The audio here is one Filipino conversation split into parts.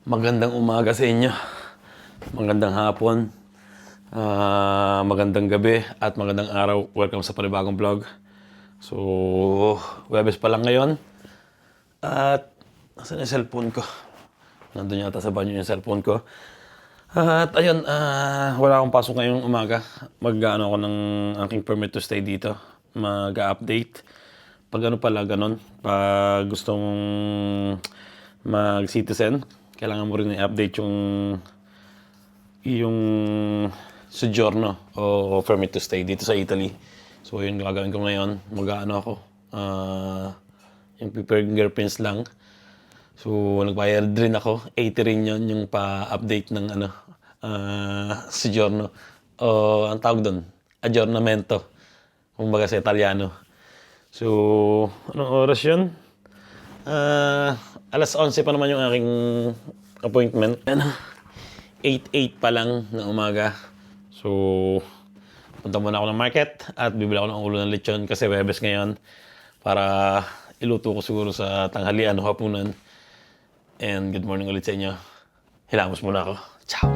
Magandang umaga sa inyo. Magandang hapon. Magandang gabi at magandang araw. Welcome sa panibagong vlog. So, Webes pa lang ngayon. At nasaan yung cellphone ko? Nandun yata sa banyo yung cellphone ko. At ayun, wala akong pasok ngayong umaga. Mag-ano ako ng aking permit to stay dito. Mag-update. Pag ano pala, ganun. Pag gustong mag-citizen, kailangan mo rin i-update yung sojourno o permit to stay dito sa Italy. So yun gagawin ko ngayon. Mag-ano ako. Yung fingerprints lang. So nagbayad rin ako. 80 rin yun yung pa-update ng sojourno. O ang tawag doon, aggiornamento. Kumbaga sa Italiano. So anong oras yun? Alas 11 pa naman yung aking appointment. 8:08 pa lang na umaga. So, punta muna ako ng market at bibili ako ng ulo ng lechon kasi Webes ngayon para iluto ko siguro sa tanghalian o hapunan. And good morning ulit sa inyo. Hilamos muna ako. Ciao!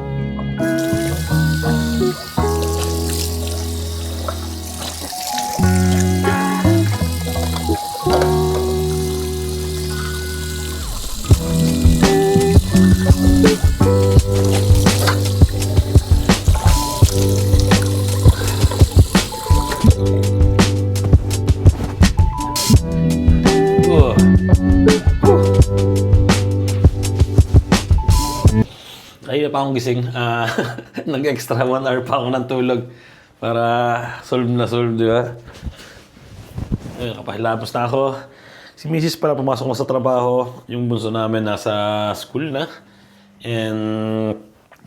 Ayun pa akong gising. Nag-extra 1 hour pa ako ng tulog para solve na solve, di ba? Ayun, kapahilapos na ako. Si Mrs. pala pumasok na sa trabaho. Yung bunso namin nasa school na. And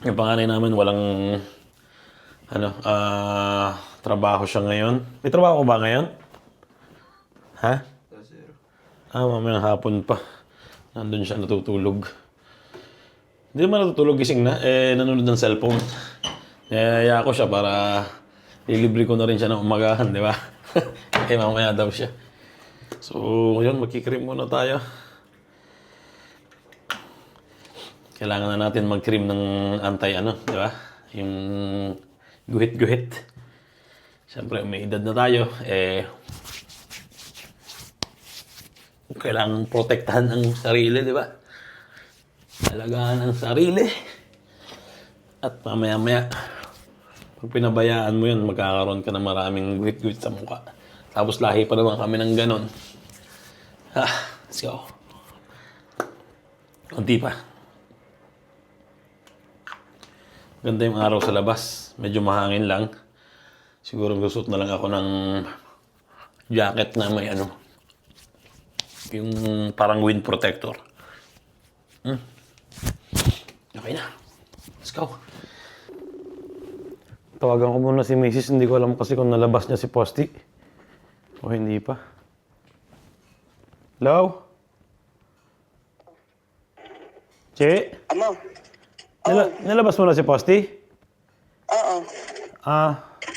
yung panganay namin walang trabaho siya ngayon. May trabaho ko ba ngayon? Ha? Mamayang hapon pa. Nandun siya natutulog. Hindi naman natutulog, gising na. Nanonood ng cellphone. Niyaya ko siya para ilibre ko na rin siya ng umagahan, di ba? Mamaya daw siya. So, yun, magkikrim muna tayo. Kailangan na natin mag-cream ng di ba? Yung guhit-guhit. Siyempre, may edad na tayo. Kailangan protektahan ang sarili, di ba? Alagaan ang sarili. At mamaya-maya, pag pinabayaan mo yun, magkakaroon ka ng maraming guhit-guhit sa mukha. Tapos lahi pa naman kami ng ganon. Let's go. Kunti pa. Ganda yung araw sa labas. Medyo mahangin lang. Siguro gusto na lang ako ng jacket na may yung parang wind protector. Okay na. Let's go. Tawagan ko muna si Mrs. Hindi ko alam kasi kung nalabas niya si Posti. O hindi pa. Hello? Che? Ano? Nilabas mo na si Posti? Oo.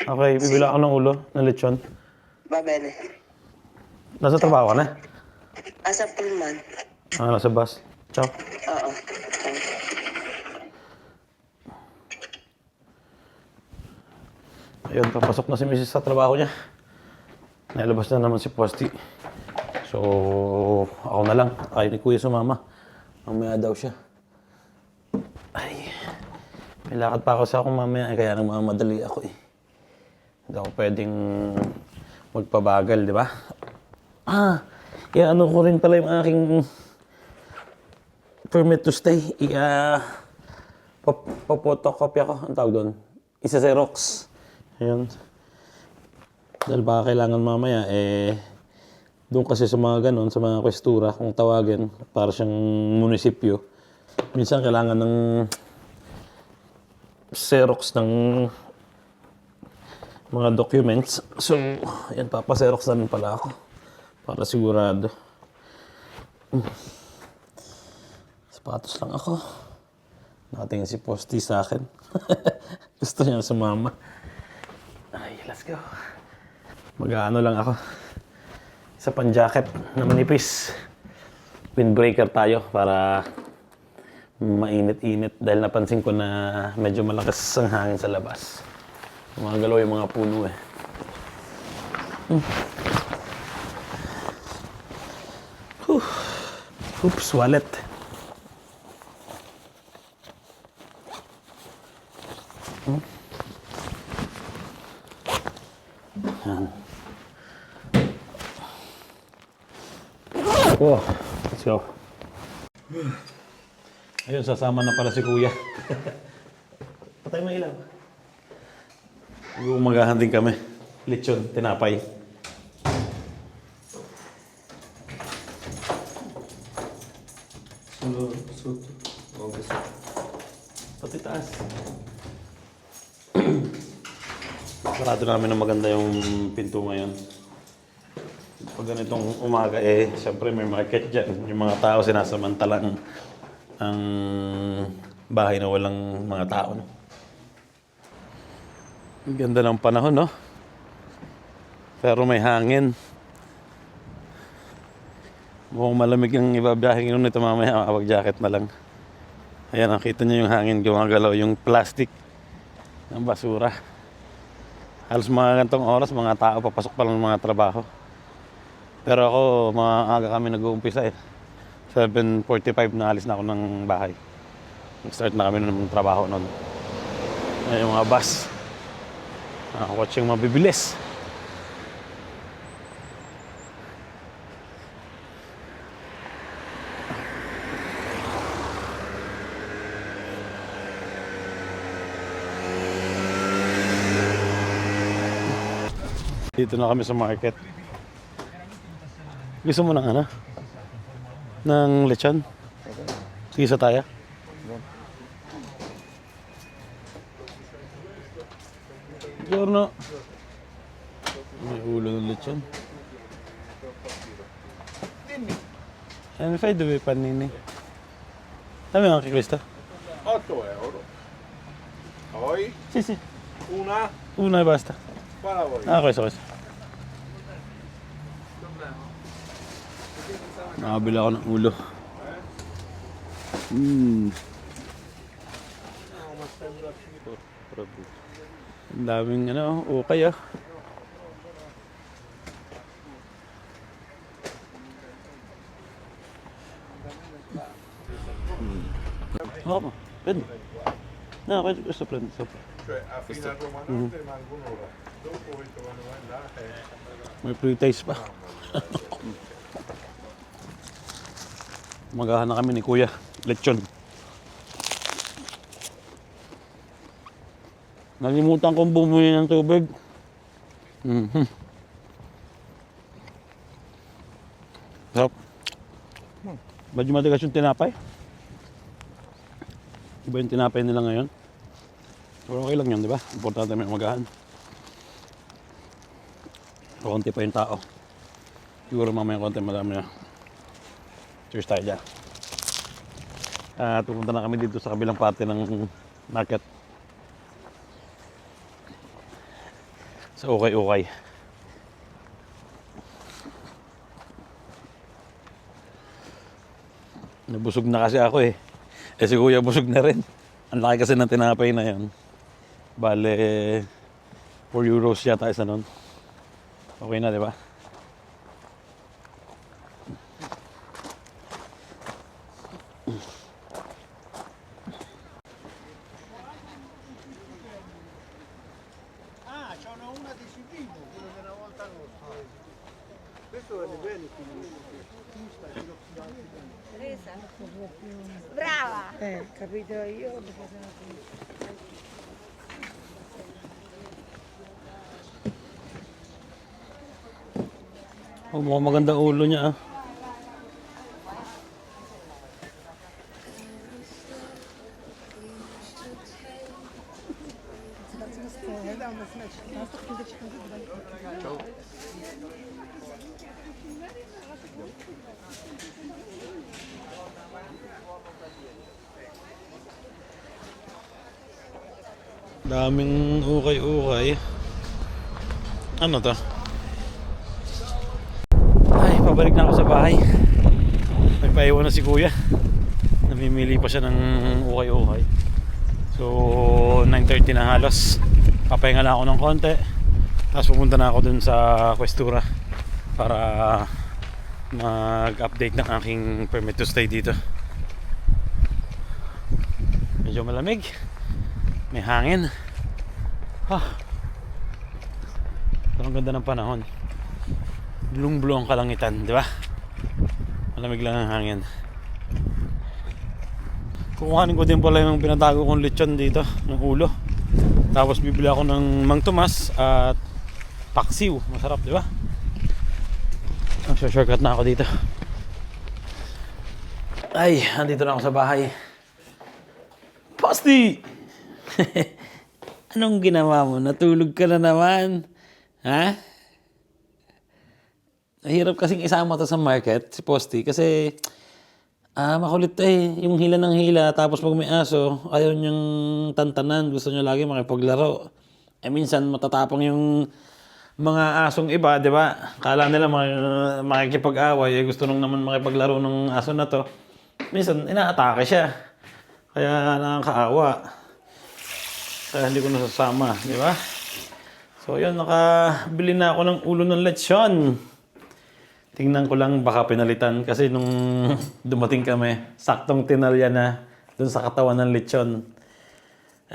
Okay. Bibila ako ng ulo, ng lechon. Babele. Nasa trabaho ka na? Asa Pullman. Nasa bus. Ciao. Oo. Ayun, papasok na si Mrs. sa trabaho niya. Nailabas na naman si Posti. So, ako na lang. Ay, ni Kuya sumama. Mamaya daw siya. Ay, may lakad pa ako sa akong mamaya. Kaya nagmamadali ako eh. Hindi ako pwedeng magpabagal, di ba? Ano ko rin pala yung aking permit to stay. Papotocopy ako. Ang tawag doon? Isa-xerox. Ayan. Dahil baka kailangan mamaya, doon kasi sa mga ganon, sa mga kwestura, kung tawagin, para siyang munisipyo, minsan kailangan ng xerox ng mga documents. So, ayan, papaxerox na rin pala ako. Para sigurado. Sapatos lang ako. Nakatingin si Posti sa akin. Gusto niya sumama. Ay, let's go. Mag-ano lang ako. Isa pang jacket na manipis. Windbreaker tayo para mainit-init dahil napansin ko na medyo malakas ang hangin sa labas. Mga galaw yung mga puno eh. Oops, wallet. Yan. Oh, let's go. Ayun, sasama na pala si Kuya. Patay mo ilaw. Umagahan din kami. Lechon, tinapay. Pati taas. Sarado namin na maganda yung pinto ngayon. Pag ganitong umaga eh, siyempre may market dyan. Yung mga tao sinasamantalang ang bahay na walang mga tao. No? Ang ganda ng panahon, no? Pero may hangin. Mukhang malamig yung ibabiyahing yun nito mamaya. Makapag-jacket na lang. Ayan, nakita niyo yung hangin. Gumagalaw yung plastic ng basura. Halos mga gantong oras, mga tao papasok pa lang ng mga trabaho. Pero ako, maaga kami nag-uumpisa eh. 7:45 na alis na ako ng bahay. Nag-start na kami ng trabaho noon. Ayan yung mga bus. Kotse yung mabibilis. Dito na kami sa market. Gusto mo ng ano? Ng lechon? Sige sa taya. Giorno. May ulo ng lechon. Mi fai due panini? Dammi anche questa. 8 euro. Poi Sì, sì. una, Una e basta. quale vuoi? Ah, questo. Nakabila ako ng ulo. Ang daming ano, okay ah. Oh, pwede. No, pwede questo prendo sopra. Cioè a fine al comandante manco un'ora. Dopo questo quando vai là May pre-taste pa. Magahan na kami ni Kuya. Lechon. Nalimutan kong bumili ng tubig. Sarap. Medyo matigas yung tinapay. Iba yung tinapay nila ngayon. Pero okay lang yun, di ba? Importante may magahan. Konti pa yung tao. Siguro mamaya konti madami na. Cheers tayo dyan. Pupunta na kami dito sa kabilang parte ng market. Sa ukay-ukay. Nabusog na kasi ako eh. Eh si Kuya busog na rin. Ang laki kasi ng tinapay na yan. Bale, 4 euros yata isa nun. Okay na, di ba? c'hanno una di Siviglia, quello della volta nostra. Questo è bene, Brava! Capito io. Oh, mukhang maganda ulo niya ah. Daming ukay-ukay. Ano to? pabalik na ako sa bahay. Nagpaiwan na si kuya. Namimili pa siya ng ukay-ukay. So 9:30 na halos. Papahinga na ako ng konti. Tapos pumunta na ako dun sa Questura para mag-update ng aking permit to stay dito. Medyo malamig. May hangin. Pero ang ganda ng panahon. Blong-blong ang kalangitan, di ba? Malamig lang ang hangin. Kukuhanin ko din pala yung pinatago kong lechon dito, ng ulo. Tapos bibili ako ng Mang Tomas at paksiw. Masarap, di ba? Shortcut na ako dito. Ay, andito na ako sa bahay. Posti! Anong ginawa mo? Natulog ka na naman? Ha? Mahirap kasing isama to sa market, si Posty, kasi makulit yung hila ng hila, tapos pag may aso, ayaw niyang tantanan, gusto niya lagi makipaglaro. Minsan matatapang yung mga asong iba, di ba? Kala nila makikipag-away, gusto nung naman makipaglaro ng aso na to. Minsan, inaatake siya. Kaya nakakaawa. Kaya hindi ko nasasama, di ba? So yun, nakabili na ako ng ulo ng lechon. Tingnan ko lang baka pinalitan kasi nung dumating kami, saktong tinalya na dun sa katawan ng lechon.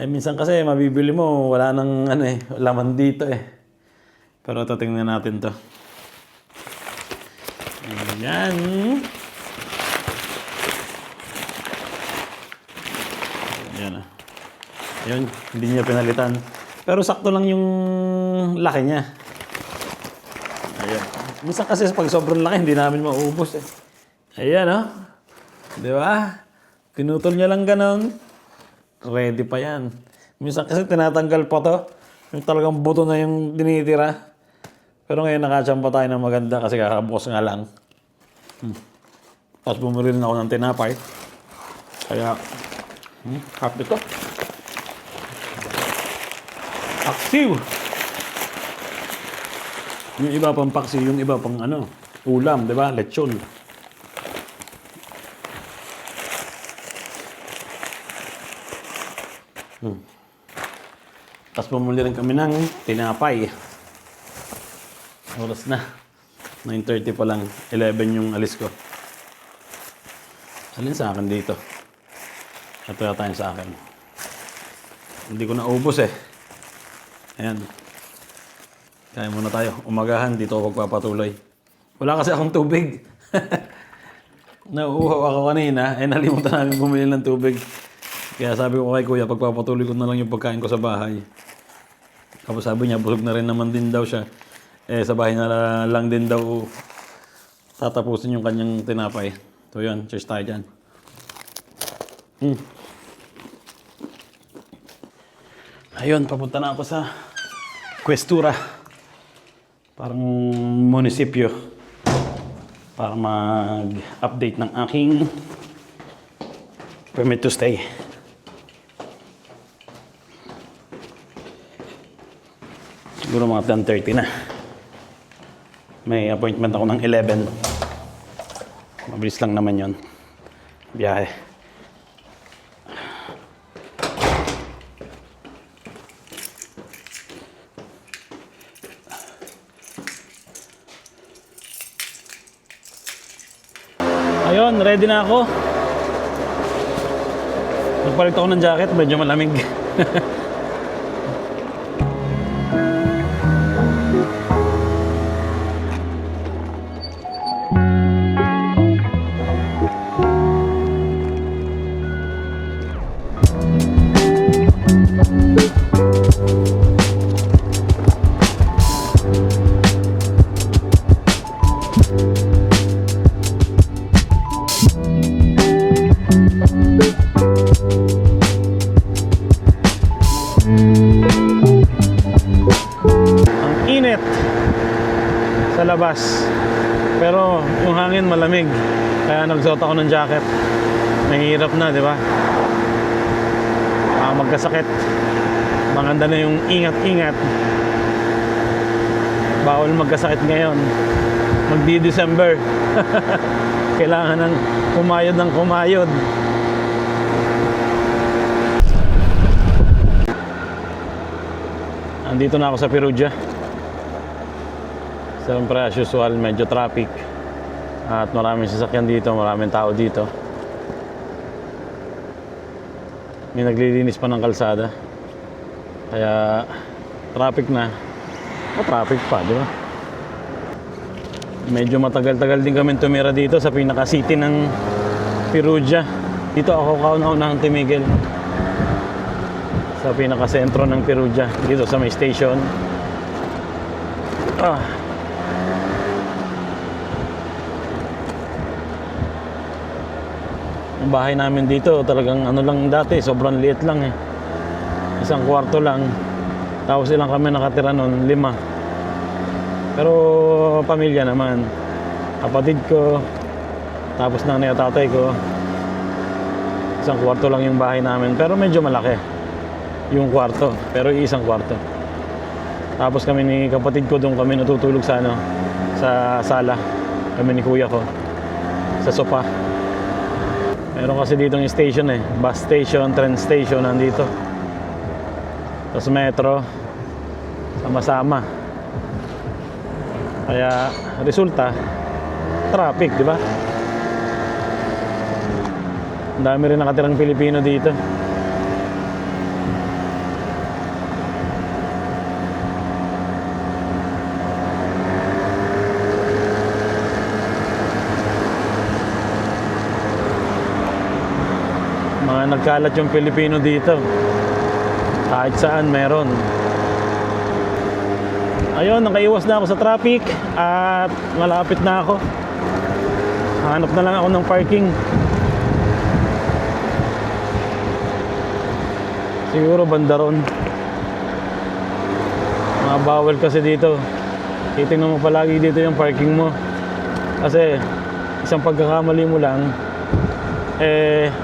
Minsan kasi mabibili mo, wala nang laman dito eh. Pero ito, tingnan natin to. Ayan. Ayan ah. Ayun, hindi niya pinalitan. Pero sakto lang yung laki niya. Ayan. Minsan kasi pag sobrang laki, hindi namin mauubos eh. Ayan oh. Di ba? Pinutol niya lang ganon. Ready pa yan. Minsan kasi tinatanggal pa to. Yung talagang buto na yung dinitira. Pero ngayon nakachamba tayo ng maganda kasi kakabukas nga lang. Tapos bumili rin ako ng tinapay. Kaya, happy to. Paksiw! Yung iba pang paksiw, yung iba pang ulam, di ba? Lechon. Tapos bumili rin kami ng tinapay. Oras na. 9:30 pa lang. 11 yung alis ko. Alin sa akin dito? Ito yata yung sa akin. Hindi ko naubos eh. Ayan. Kaya muna tayo. Umagahan. Dito ako magpapatuloy. Wala kasi akong tubig. Nauuhaw ako kanina. Nalimutan namin bumili ng tubig. Kaya sabi ko kay kuya, pagpapatuloy ko na lang yung pagkain ko sa bahay. Tapos sabi niya, busog na rin naman din daw siya. Sa bahay na lang din daw tatapusin yung kanyang tinapay. So yun, cheers tayo dyan. Ayun, papunta na ako sa Questura. Parang munisipyo. Para mag-update ng aking permit to stay. Siguro mga 10:30 na. May appointment ako ng 11. Mabilis lang naman yon. Biyahe. Ayun, ready na ako. Nagpalit ako ng jacket, medyo malamig. Sa labas, pero yung hangin malamig, kaya nagsuot ako ng jacket. Mahirap na, di ba? Magkasakit. Maganda na yung ingat-ingat. Bawal magkasakit ngayon. Magdi-December. Kailangan ng kumayod ng kumayod. Andito na ako sa Perugia. Siyempre as usual, medyo traffic. At maraming sasakyan dito, maraming tao dito. May naglilinis pa ng kalsada. Kaya traffic na. O traffic pa, di ba? Medyo matagal-tagal din kami tumira dito sa pinaka-city ng Perugia. Dito ako kauna-unahang tumigil. Sa pinaka-sentro ng Perugia. Dito sa may station. Ang bahay namin dito talagang ano lang dati, sobrang liit lang eh. Isang kwarto lang. Tapos ilang kami nakatira noon, 5. Pero pamilya naman. Kapatid ko, tapos nanay at tatay ko. Isang kwarto lang yung bahay namin, pero medyo malaki yung kwarto, pero isang kwarto. Tapos kami ni kapatid ko, doon kami natutulog sa ano, sa sala. Kami ni kuya ko sa sofa. Meron kasi dito yung station eh, bus station, train station nandito. Tapos metro, sama-sama. Kaya resulta, traffic, di ba? Ang dami rin nakatirang Pilipino dito. Mga nagkalat yung Pilipino dito. Kahit saan meron. Ayun, nakaiwas na ako sa traffic at malapit na ako. Hanap na lang ako ng parking. Siguro banda ron. Mga bawal kasi dito. Titingnan mo palagi dito yung parking mo. Kasi isang pagkakamali mo lang,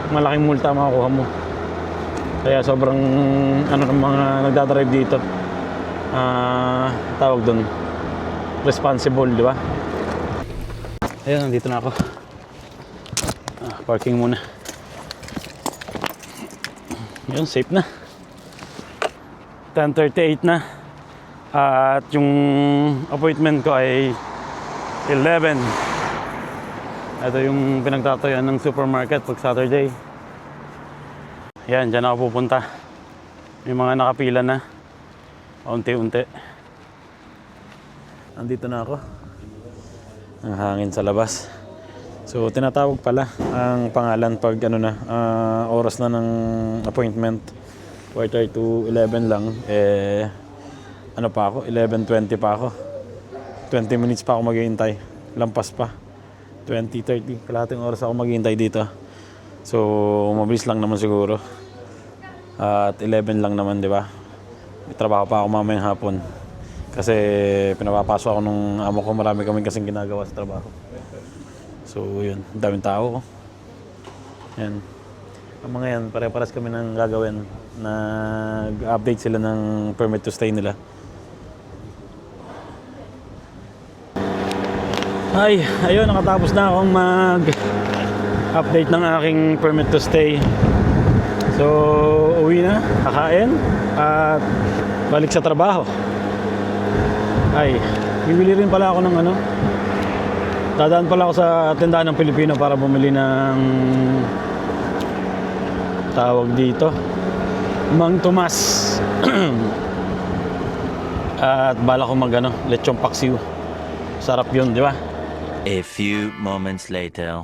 malaking multa makukuha mo. Kaya sobrang ano ng mga nagdadrive dito, tawag doon, responsible, di ba? Ayun, nandito na ako. Parking muna. Yun, safe na. 10:38 na. At yung appointment ko ay 11. Ito yung pinagtatayan ng supermarket pag Saturday. Yan, dyan ako pupunta. May mga nakapila na. Unti-unti. Andito na ako. Ang hangin sa labas. So, tinatawag pala ang pangalan pag ano na, oras na ng appointment. Quarter to 11 lang. Ano pa ako? 11:20 pa ako. 20 minutes pa ako maghihintay. Lampas pa. 20:30. Kalahating oras ako maghihintay dito. So, mabilis lang naman siguro. At 11 lang naman, di ba? May trabaho pa ako mamayang hapon. Kasi pinapapasok ako nung amo ko. Marami kaming kasing ginagawa sa trabaho. So, yun. Daming tao. Yan. Ang mga yan, pare-paras kami ng gagawin. Nag-update sila ng permit to stay nila. Ay, ayun, nakatapos na akong mag-update ng aking permit to stay. So, uwi na, kakain, at balik sa trabaho. Ay, bibili rin pala ako ng ano. Dadaan pala ako sa tindahan ng Pilipino para bumili ng tawag dito, Mang Tomas. At bala ko mag ano, lechong paksiw. Sarap yun, di ba? A few moments later.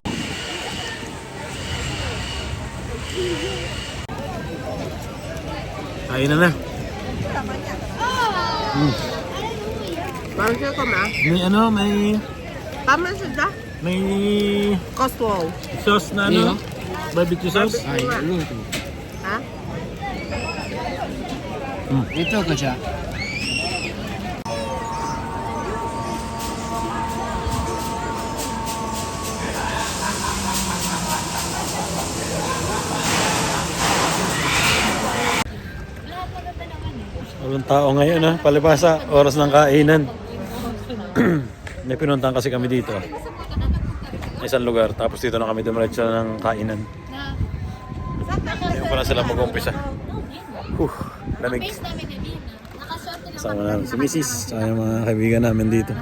Kain na na. Bangsa ko ma? May ano, may Tama siya. may Coastal. sauce na ano? Barbecue sauce? Ay, ha? Ito ka siya. Walang tao ngayon ha, palibasa, oras ng kainan. May pinuntahan kasi kami dito. Isang lugar. Tapos dito na kami dumiretso ng kainan. Ngayon pa na sila mag-umpisa. Lamig. Kasama namin si Mrs. Tsaka yung mga kaibigan namin dito.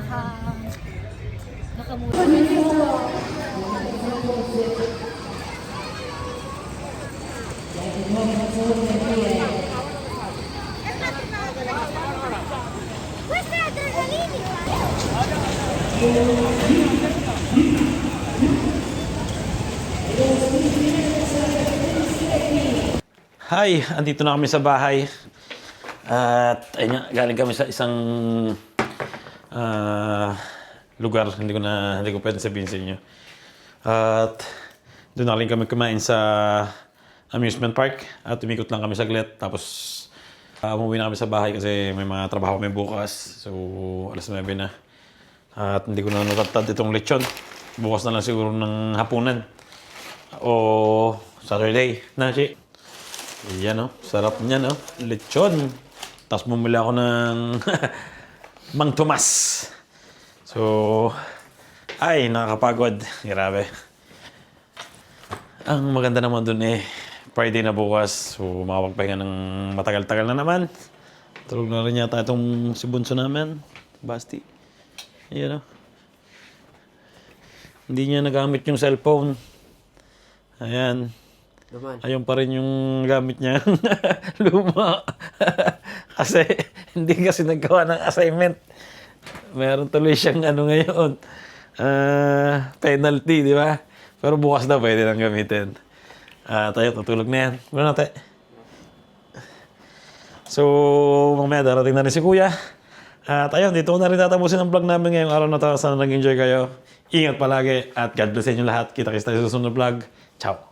Hi! Andito na kami sa bahay. At ayun nga, galing kami sa isang lugar. Hindi ko pwede sabihin sa inyo. At doon na rin kami kumain sa amusement park. At umikot lang kami saglit. Tapos umuwi na kami sa bahay kasi may mga trabaho kami bukas. So alas 9 na. At hindi ko na natatad itong lechon. Bukas na lang siguro ng hapunan. O Saturday. Na, Chi? Yan, oh. Sarap niyan, oh. Lechon. Tapos bumili ako ng Mang Tomas. So, ay, nakakapagod. Grabe. Ang maganda naman dun Friday na bukas. So, makapagpahinga ng matagal-tagal na naman. Tulog na rin yata itong si Bunso namin. Basti. Ayan, oh. Hindi niya nagamit yung cellphone. Ayan. Ayun pa rin yung gamit niya. Luma. Kasi, hindi kasi naggawa ng assignment. Meron tuloy siyang ngayon. Penalty, di ba? Pero bukas na pwede nang gamitin. Tayo, tutulog na yan. Muna natin. So, mamaya darating na rin si Kuya. At ayun, dito ko na rin tatapusin ang vlog namin ngayong araw na to. Sana nag-enjoy kayo. Ingat palagi at God bless sa inyo lahat. Kita-kita sa susunod na vlog. Ciao!